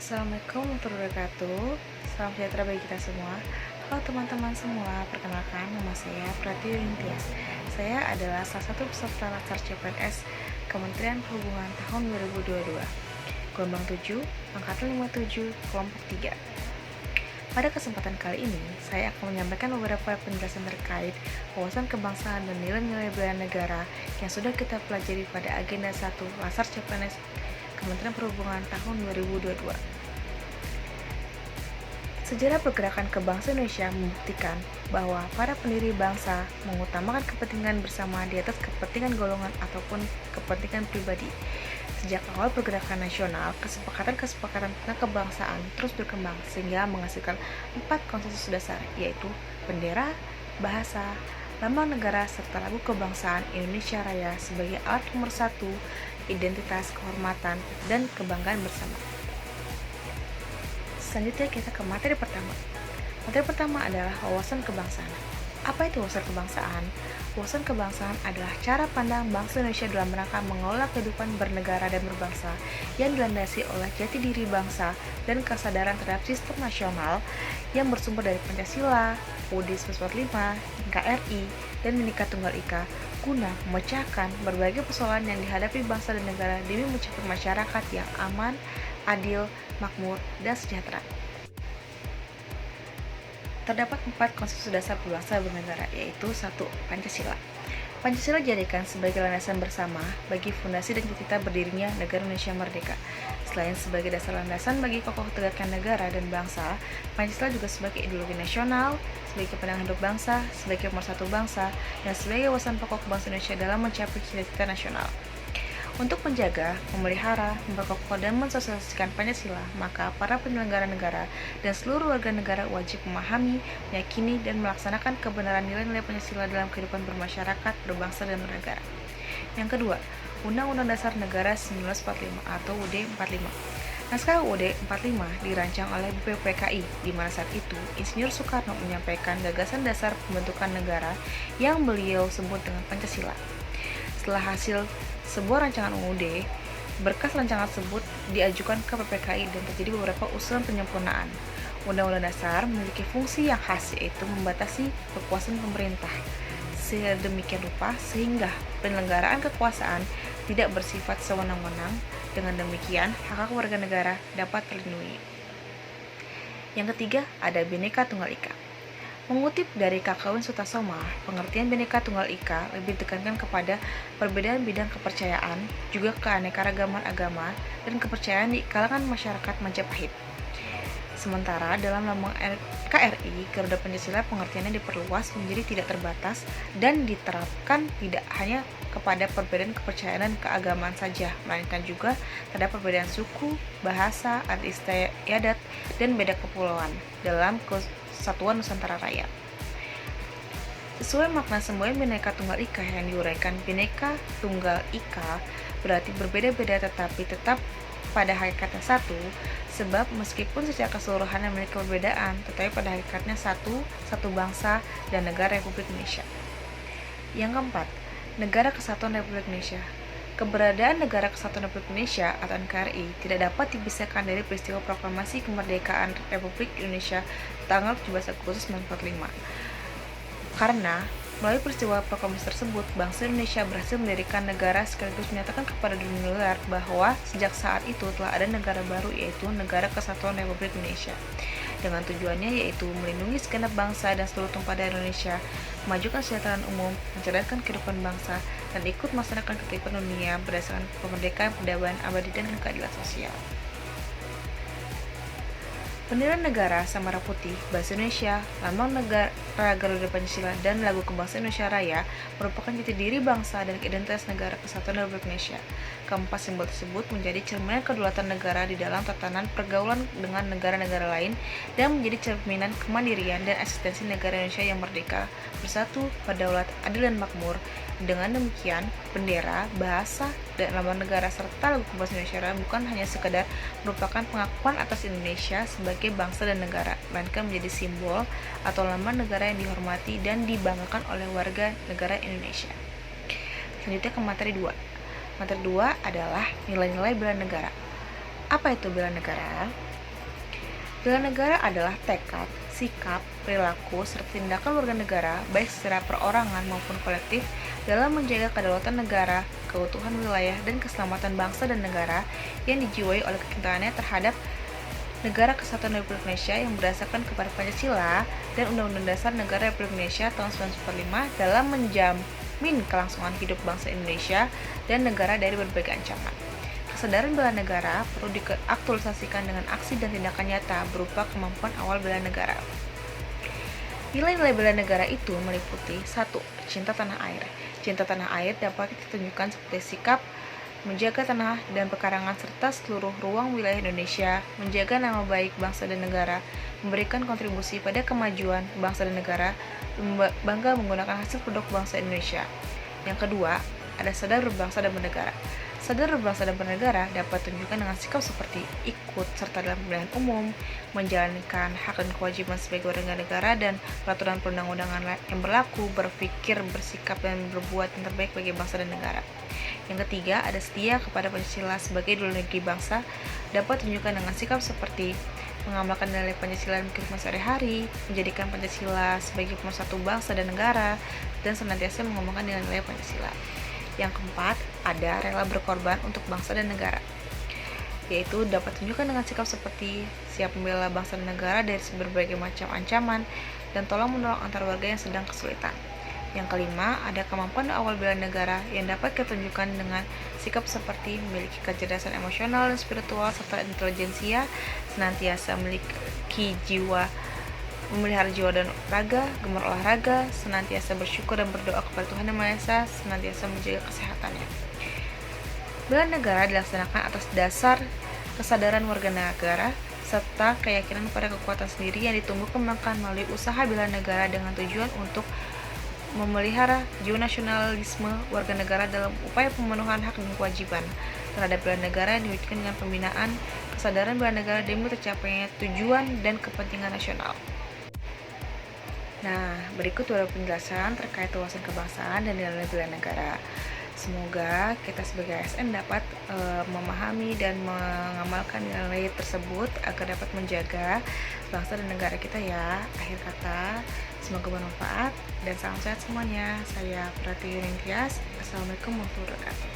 Assalamualaikum warahmatullahi wabarakatuh. Salam sejahtera bagi kita semua. Halo teman-teman semua, perkenalkan nama saya Prati Intias. Saya adalah salah satu peserta Latsar CPNS Kementerian Perhubungan tahun 2022, gelombang 7, angkatan 57, kelompok 3. Pada kesempatan kali ini, saya akan menyampaikan beberapa penjelasan terkait wawasan kebangsaan dan nilai-nilai bela negara yang sudah kita pelajari pada agenda 1 Latsar CPNS Kementerian Perhubungan tahun 2022. Sejarah pergerakan kebangsaan Indonesia membuktikan bahwa para pendiri bangsa mengutamakan kepentingan bersama di atas kepentingan golongan ataupun kepentingan pribadi. Sejak awal pergerakan nasional, kesepakatan-kesepakatan tentang kebangsaan terus berkembang sehingga menghasilkan 4 konsensus dasar, yaitu bendera, bahasa, lambang negara, serta lagu kebangsaan Indonesia Raya sebagai alat pemersatu identitas, kehormatan, dan kebanggaan bersama. Selanjutnya kita ke materi pertama. Materi pertama adalah wawasan kebangsaan. Apa itu wawasan kebangsaan? Wawasan kebangsaan adalah cara pandang bangsa Indonesia dalam rangka mengelola kehidupan bernegara dan berbangsa yang dilandasi oleh jati diri bangsa dan kesadaran terhadap sistem nasional yang bersumber dari Pancasila, UUD 1945, NKRI, dan Bhinneka Tunggal Ika guna memecahkan berbagai persoalan yang dihadapi bangsa dan negara demi mencapai masyarakat yang aman, adil, makmur, dan sejahtera. Terdapat 4 konsensus dasar berbangsa dan bernegara, yaitu 1. Pancasila. Pancasila dijadikan sebagai landasan bersama bagi fondasi dan cita-cita berdirinya negara Indonesia merdeka. Selain sebagai dasar landasan bagi kokoh tegaknya negara dan bangsa, Pancasila juga sebagai ideologi nasional, sebagai pandangan hidup bangsa, sebagai pemersatu bangsa, dan sebagai wawasan pokok bangsa Indonesia dalam mencapai cita-cita nasional. Untuk menjaga, memelihara, memperkokoh, dan mensosialisasikan Pancasila, maka para penyelenggara negara dan seluruh warga negara wajib memahami, meyakini, dan melaksanakan kebenaran nilai-nilai Pancasila dalam kehidupan bermasyarakat, berbangsa, dan bernegara. Yang kedua, Undang-Undang Dasar Negara 1945 atau UUD 45. Naskah UUD 45 dirancang oleh BPPKI, di mana saat itu Insinyur Soekarno menyampaikan gagasan dasar pembentukan negara yang beliau sebut dengan Pancasila. Setelah hasil sebuah rancangan UUD, berkas rancangan tersebut diajukan ke PPKI dan terjadi beberapa usulan penyempurnaan. Undang-Undang Dasar memiliki fungsi yang khas, yaitu membatasi kekuasaan pemerintah sedemikian rupa sehingga penyelenggaraan kekuasaan tidak bersifat sewenang-wenang. Dengan demikian, hak-hak warga negara dapat terlindungi. Yang ketiga, ada Bhinneka Tunggal Ika. Mengutip dari Kakawin Sutasoma, pengertian Bhinneka Tunggal Ika lebih ditekankan kepada perbedaan bidang kepercayaan, juga keanekaragaman agama, dan kepercayaan di kalangan masyarakat Majapahit. Sementara dalam lambang NKRI, Garuda Pancasila pengertiannya diperluas menjadi tidak terbatas dan diterapkan tidak hanya kepada perbedaan kepercayaan dan keagamaan saja, melainkan juga terhadap perbedaan suku, bahasa, adat istiadat, dan beda kepulauan dalam Kesatuan Nusantara Raya. Sesuai makna semboyan Bhinneka Tunggal Ika yang diuraikan, Bhinneka Tunggal Ika berarti berbeda-beda tetapi tetap pada hakikatnya satu, sebab meskipun secara keseluruhan memiliki perbedaan, tetapi pada hakikatnya satu bangsa dan negara Republik Indonesia. Yang keempat, Negara Kesatuan Republik Indonesia. Keberadaan Negara Kesatuan Republik Indonesia atau NKRI tidak dapat dipisahkan dari peristiwa proklamasi kemerdekaan Republik Indonesia tanggal 17 Agustus 1945. Karena melalui peristiwa proklamasi tersebut, bangsa Indonesia berhasil mendirikan negara sekaligus menyatakan kepada dunia luar bahwa sejak saat itu telah ada negara baru, yaitu Negara Kesatuan Republik Indonesia. Dengan tujuannya yaitu melindungi segenap bangsa dan seluruh tumpah darah Indonesia, memajukan kesejahteraan umum, mencerdaskan kehidupan bangsa, dan ikut melaksanakan ketertiban dunia berdasarkan kemerdekaan, peradaban abadi, dan keadilan sosial. Pendirian negara Sang Merah Putih, Bahasa Indonesia, Lambang Negara Garuda Pancasila, dan Lagu Kebangsaan Indonesia Raya merupakan jati diri bangsa dan identitas Negara Kesatuan Republik Indonesia. Keempat simbol tersebut menjadi cerminan kedaulatan negara di dalam tatanan pergaulan dengan negara-negara lain dan menjadi cerminan kemandirian dan eksistensi negara Indonesia yang merdeka, bersatu, berdaulat, adil, dan makmur. Dengan demikian, bendera, bahasa, dan lambang negara serta lagu kebangsaan Indonesia Raya bukan hanya sekadar merupakan pengakuan atas Indonesia sebagai bangsa dan negara, melainkan menjadi simbol atau lambang negara yang dihormati dan dibanggakan oleh warga negara Indonesia. Selanjutnya ke materi 2. Materi 2 adalah nilai-nilai bela negara. Apa itu bela negara? Bela negara adalah tekad, sikap, perilaku, serta tindakan warga negara, baik secara perorangan maupun kolektif, dalam menjaga kedaulatan negara, keutuhan wilayah, dan keselamatan bangsa dan negara yang dijiwai oleh kecintaannya terhadap Negara Kesatuan Republik Indonesia yang berdasarkan kepada Pancasila dan Undang-Undang Dasar Negara Republik Indonesia tahun 1945 dalam menjamin kelangsungan hidup bangsa Indonesia dan negara dari berbagai ancaman. Kesadaran bela negara perlu diaktualisasikan dengan aksi dan tindakan nyata berupa kemampuan awal bela negara. Nilai-nilai bela negara itu meliputi 1. Cinta tanah air. Cinta tanah air dapat ditunjukkan seperti sikap menjaga tanah dan pekarangan serta seluruh ruang wilayah Indonesia, menjaga nama baik bangsa dan negara, memberikan kontribusi pada kemajuan bangsa dan negara, bangga menggunakan hasil produk bangsa Indonesia. Yang kedua, ada sadar berbangsa dan bernegara. Sadar berbangsa dan bernegara dapat ditunjukkan dengan sikap seperti ikut serta dalam pemilihan umum, menjalankan hak dan kewajiban sebagai warga negara dan peraturan perundang-undangan yang berlaku, berpikir, bersikap, dan berbuat yang terbaik bagi bangsa dan negara. Yang ketiga, ada setia kepada Pancasila sebagai idul negeri bangsa, dapat ditunjukkan dengan sikap seperti mengamalkan nilai Pancasila dalam kehidupan sehari-hari, menjadikan Pancasila sebagai pemersatu bangsa dan negara, dan senantiasa mengembangkan nilai-nilai Pancasila. Yang keempat, ada rela berkorban untuk bangsa dan negara, yaitu dapat ditunjukkan dengan sikap seperti siap membela bangsa dan negara dari berbagai macam ancaman dan tolong-menolong antar warga yang sedang kesulitan. Yang kelima, ada kemampuan awal bela negara yang dapat ditunjukkan dengan sikap seperti memiliki kecerdasan emosional dan spiritual serta intelijensia, senantiasa memiliki memelihara jiwa dan raga, gemar olahraga, senantiasa bersyukur dan berdoa kepada Tuhan Yang Maha Esa, senantiasa menjaga kesehatannya. Bela negara dilaksanakan atas dasar kesadaran warga negara serta keyakinan pada kekuatan sendiri yang ditumbuh kembangkan melalui usaha bela negara dengan tujuan untuk memelihara jiwa nasionalisme warga negara dalam upaya pemenuhan hak dan kewajiban terhadap bela negara yang diwujudkan dengan pembinaan kesadaran bela negara demi tercapainya tujuan dan kepentingan nasional. Nah, berikut beberapa penjelasan terkait wawasan kebangsaan dan nilai bela negara. Semoga kita sebagai ASN dapat memahami dan mengamalkan nilai tersebut agar dapat menjaga bangsa dan negara kita ya. Akhir kata, semoga bermanfaat dan salam sehat semuanya. Saya Pratiwi Nintias. Assalamualaikum warahmatullahi wabarakatuh.